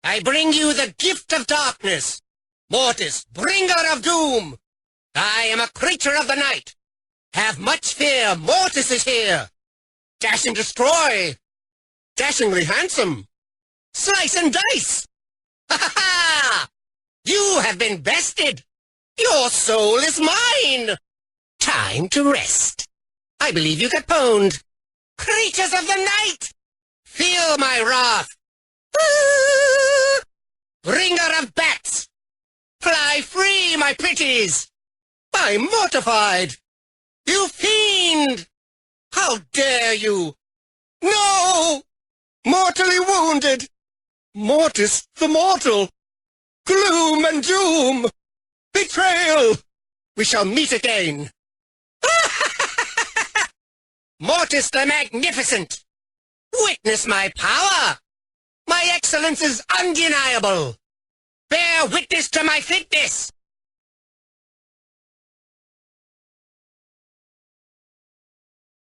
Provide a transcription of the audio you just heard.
I bring you the gift of darkness, Mortis, bringer of doom. I am a creature of the night. Have much fear, Mortis is here. Dash and destroy. Dashingly handsome. Slice and dice. Ha ha ha! You have been bested. Your soul is mine. Time to rest. I believe you got pwned. Creatures of the night, feel my wrath. Bringer of bats, fly free, my pretties. I'm mortified. You fiend! How dare you? No! Mortally wounded. Mortis the mortal. Gloom and doom. Betrayal. We shall meet again. Mortis the Magnificent. Witness my power. My excellence is undeniable. Bear witness to my fitness.